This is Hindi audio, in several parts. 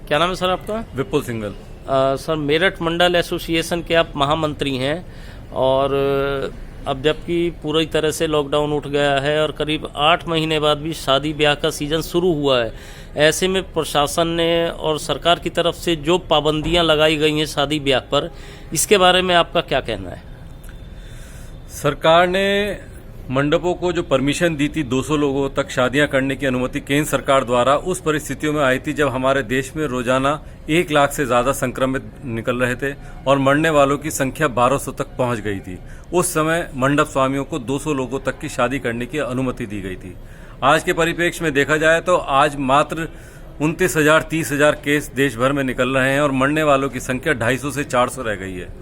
क्या नाम है सर आपका? विपुल सिंघल। सर मेरठ मंडल एसोसिएशन के आप महामंत्री हैं और अब जबकि पूरी तरह से लॉकडाउन उठ गया है और करीब 8 महीने बाद भी शादी ब्याह का सीज़न शुरू हुआ है, ऐसे में प्रशासन ने और सरकार की तरफ से जो पाबंदियां लगाई गई हैं शादी ब्याह पर, इसके बारे में आपका क्या कहना है? सरकार ने मंडपों को जो परमिशन दी थी 200 लोगों तक शादियां करने की अनुमति केंद्र सरकार द्वारा उस परिस्थितियों में आई थी जब हमारे देश में रोजाना 1 लाख से ज्यादा संक्रमित निकल रहे थे और मरने वालों की संख्या 1200 तक पहुंच गई थी। उस समय मंडप स्वामियों को 200 लोगों तक की शादी करने की अनुमति दी गई थी। आज के परिप्रेक्ष्य में देखा जाए तो आज मात्र 29,000-30,000 केस देश भर में निकल रहे हैं और मरने वालों की संख्या 250 से 400 रह गई है।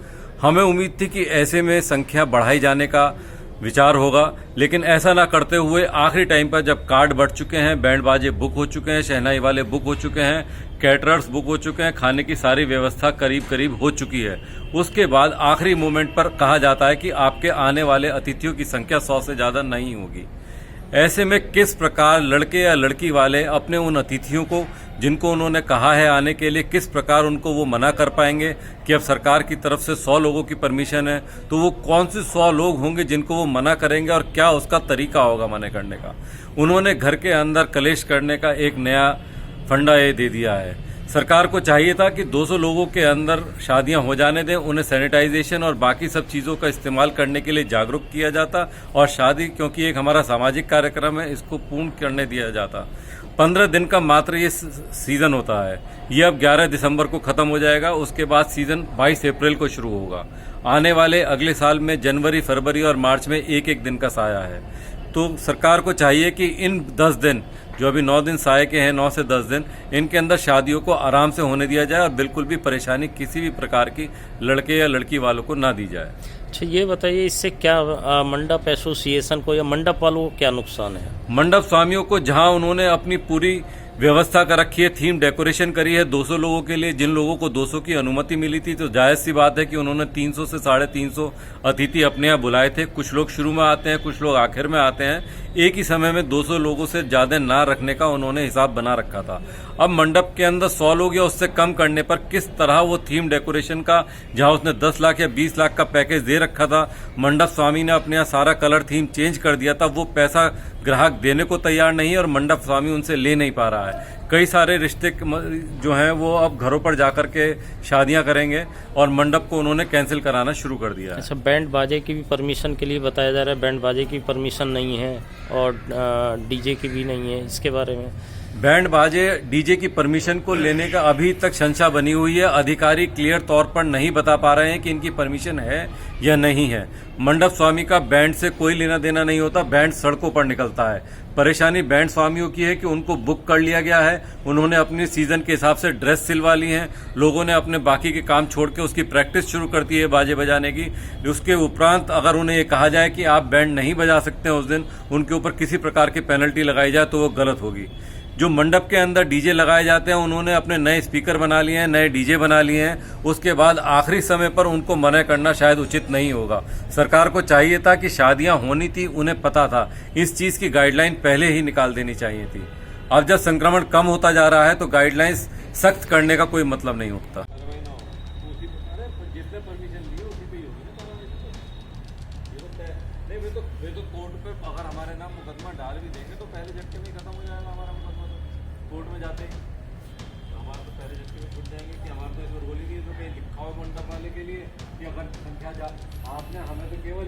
हमें उम्मीद थी कि ऐसे में संख्या बढ़ाई जाने का विचार होगा, लेकिन ऐसा ना करते हुए आखिरी टाइम पर जब कार्ड बढ़ चुके हैं, बैंड बाजे बुक हो चुके हैं, शहनाई वाले बुक हो चुके हैं, कैटरर्स बुक हो चुके हैं, खाने की सारी व्यवस्था करीब करीब हो चुकी है, उसके बाद आखिरी मोमेंट पर कहा जाता है कि आपके आने वाले अतिथियों की संख्या 100 से ज़्यादा नहीं होगी। ऐसे में किस प्रकार लड़के या लड़की वाले अपने उन अतिथियों को जिनको उन्होंने कहा है आने के लिए, किस प्रकार उनको वो मना कर पाएंगे कि अब सरकार की तरफ से 100 लोगों की परमिशन है तो वो कौन से 100 लोग होंगे जिनको वो मना करेंगे और क्या उसका तरीका होगा मना करने का। उन्होंने घर के अंदर कलेश करने का एक नया फंडा ये दे दिया है। सरकार को चाहिए था कि 200 लोगों के अंदर शादियां हो जाने दें, उन्हें सैनिटाइजेशन और बाकी सब चीज़ों का इस्तेमाल करने के लिए जागरूक किया जाता और शादी, क्योंकि एक हमारा सामाजिक कार्यक्रम है, इसको पूर्ण करने दिया जाता। 15 दिन का मात्र ये सीज़न होता है। ये अब 11 दिसंबर को ख़त्म हो जाएगा। उसके बाद सीज़न 22 अप्रैल को शुरू होगा। आने वाले अगले साल में जनवरी, फरवरी और मार्च में एक एक दिन का साया है। तो सरकार को चाहिए कि इन 10 दिन जो अभी 9 दिन साये के हैं, 9 से 10 दिन, इनके अंदर शादियों को आराम से होने दिया जाए और बिल्कुल भी परेशानी किसी भी प्रकार की लड़के या लड़की वालों को ना दी जाए। अच्छा, ये बताइए इससे क्या मंडप एसोसिएशन को या मंडप वालों को क्या नुकसान है? मंडप स्वामियों को जहां उन्होंने अपनी पूरी व्यवस्था कर रखी है, थीम डेकोरेशन करी है 200 लोगों के लिए, जिन लोगों को 200 की अनुमति मिली थी तो जायज़ सी बात है कि उन्होंने 300 से 350 अतिथि अपने यहाँ बुलाए थे। कुछ लोग शुरू में आते हैं, कुछ लोग आखिर में आते हैं। एक ही समय में 200 लोगों से ज़्यादा ना रखने का उन्होंने हिसाब बना रखा था। अब मंडप के अंदर 100 लोग या उससे कम करने पर किस तरह वो थीम डेकोरेशन का, जहां उसने 10 लाख या 20 लाख का पैकेज दे रखा था, मंडप स्वामी ने अपने यहाँ सारा कलर थीम चेंज कर दिया था, वो पैसा ग्राहक देने को तैयार नहीं है और मंडप स्वामी उनसे ले नहीं पा रहा है। कई सारे रिश्ते जो हैं वो अब घरों पर जाकर के शादियां करेंगे और मंडप को उन्होंने कैंसिल कराना शुरू कर दिया है। अच्छा, बैंड बाजे की भी परमिशन के लिए बताया जा रहा है, बैंड बाजे की परमिशन नहीं है और डीजे की भी नहीं है, इसके बारे में? बैंड बाजे डीजे की परमिशन को लेने का अभी तक शंका बनी हुई है। अधिकारी क्लियर तौर पर नहीं बता पा रहे हैं कि इनकी परमिशन है या नहीं है। मंडप स्वामी का बैंड से कोई लेना देना नहीं होता, बैंड सड़कों पर निकलता है। परेशानी बैंड स्वामियों की है कि उनको बुक कर लिया गया है, उन्होंने अपनी सीजन के हिसाब से ड्रेस सिलवा ली है, लोगों ने अपने बाकी के काम छोड़ के उसकी प्रैक्टिस शुरू कर दी है बाजे बजाने की। उसके उपरांत अगर उन्हें ये कहा जाए कि आप बैंड नहीं बजा सकते उस दिन, उनके ऊपर किसी प्रकार की पेनल्टी लगाई जाए तो वो गलत होगी। जो मंडप के अंदर डीजे लगाए जाते हैं उन्होंने अपने नए स्पीकर बना लिए हैं, नए डीजे बना लिए हैं, उसके बाद आखिरी समय पर उनको मना करना शायद उचित नहीं होगा। सरकार को चाहिए था कि शादियां होनी थी, उन्हें पता था, इस चीज की गाइडलाइन पहले ही निकाल देनी चाहिए थी। अब जब संक्रमण कम होता जा रहा है तो गाइडलाइंस सख्त करने का कोई मतलब नहीं होता। कोर्ट पे अगर हमारे नाम मुकदमा डाल भी देंगे तो पहले झटके में खत्म हो जाएगा हमारा मुकदमा। तो कोर्ट में जाते ही तो हमारे तो पहले झटके में छूट जाएंगे कि हमारे तो इसमें रोल ही नहीं है, तो कहीं लिखा हो मंडप वाले के लिए कि अगर संख्या आपने हमें तो केवल